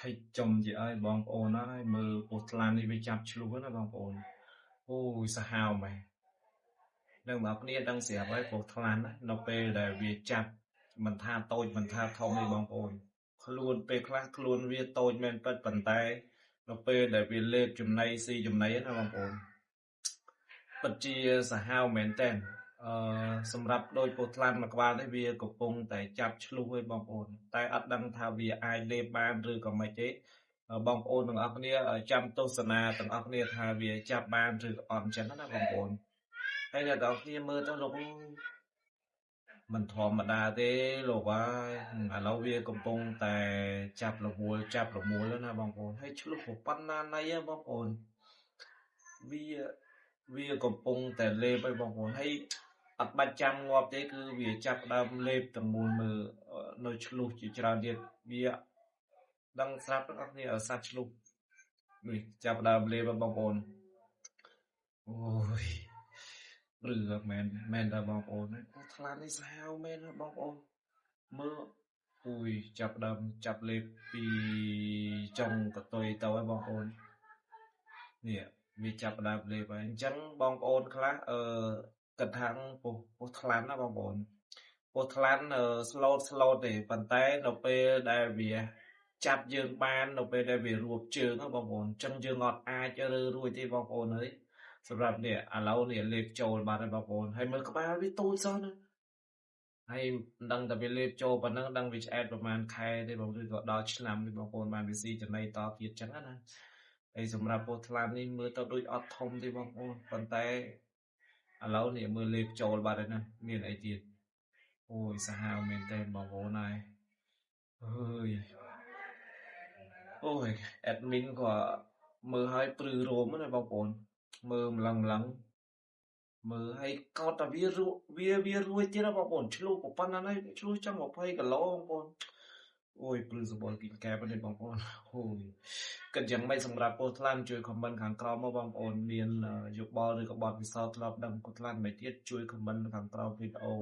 ให้จมជាអើយបងប្អូនអើយមើលពស់ថ្លាន់នេះវាចាប់ឆ្លុះណាបងប្អូនអូយសាហាវមែននឹងបងប្អូនដឹងស្រាប់ហើយពស់ថ្លាន់ណានៅពេលដែលវាចាប់មិនថាតូចមិនថាធំទេបងប្អូនខ្លួនពេលខ្លះខ្លួនវាតូចមែនពិតប៉ុន្តែនៅពេលដែលវាលេបចំណីស៊ីចំណីណាបងប្អូនពិតជាសាហាវមែនតើសម្រាប់ដោយពស់ថ្លាន់មួយក្បាលនេះវាកំពុងតែចាប់ឆ្លុះឯបងប្អូនតែអត់ដឹងថាវាអាចលេបបានឬក៏មិនទេបងប្អូនទាំងអស់គ្នាចាំទស្សនាទាំងអស់គ្នាថាវាចាប់បានឬក៏អត់អញ្ចឹងណាបងប្អូនហើយអ្នកទាំងអស់គ្នាមើលទៅលោកមិនធម្មតាទេលោកហើយឥឡូវវាកំពុងតែចាប់រមូលណាបងប្អូនហើយឆ្លុះប៉ុណ្ណាណៃបងប្អូនវាកំពុងតែលេបឲ្យបងប្អូនហើយអត់បាច់ចាំងាប់ទេគឺវាចាប់ដើមលេបទាំងមូលមើលនៅឆ្លុះជាច្រើនទៀតវាដឹងស្រាប់ទាំងអស់គ្នាសត្វឆ្លុះនេះចាប់ដើមលេបបងប្អូនអូយព្រឺមែនតើបងប្អូនអូថ្លានេះសាហាវមែនបងប្អូនមើលអូយចាប់ដើមចាប់លេបពីចុងកតុយទៅហើយបងប្អូននេះវាចាប់ដើមលេបហើយអញ្ចឹងបងប្អូនខ្លះគិតថាពោះថ្លាន់ណាបងប្អូនពោះថ្លាន់slow ទេប៉ុន្តែនៅពេលដែលវាចាប់យើងបាននៅពេលដែលវារួបជើងបងប្អូនអញ្ចឹងយើងអត់អាចរើរួចទេបងប្អូនអើយសម្រាប់នេះឥឡូវនេះលេបចូលបាត់ហើយបងប្អូនហើយមើលក្បាលវាតូចសោះណាហើយមិនដឹងតែវាលេបចូលប៉ុណ្ណឹងដឹងវាឆ្អែតប្រហែលខែទេបងឬក៏ដល់ឆ្នាំទេបងប្អូនបានវាស៊ីចំណីតទៀតចឹងណាហើយសម្រាប់ពោះថ្លាន់នេះមើលទៅដូចអត់ធំទេបងប្អូនប៉ុន្តែឥឡូវនេះមើលលេបចូលបាត់ហើយណាមានអីទៀតអូយសាហាវមែនតើបងប្អូនហើយអើយអូយ admin ក៏មើលឲ្យព្រឺរោមណាបងប្អូនមើលម្លឹងមើលឲ្យកោតតែវារួចទៀតណាបងប្អូនឆ្លុះប៉ុណ្ណាហើយឆ្លុះចង់20គីឡូបងប្អូនអូយព្រឺសបល់គីកែបនេះបងប្អូនអូយគិតយ៉ាងម៉េចសម្រាប់ពោះថ្លាន់ជួយ comment ខាងក្រោមមកបងប្អូនមានយោបល់ឬក៏បទពិសោធន៍ធ្លាប់ដឹងពោះថ្លាន់មិនទៀតជួយ comment ខាងក្រោមវីដេអូ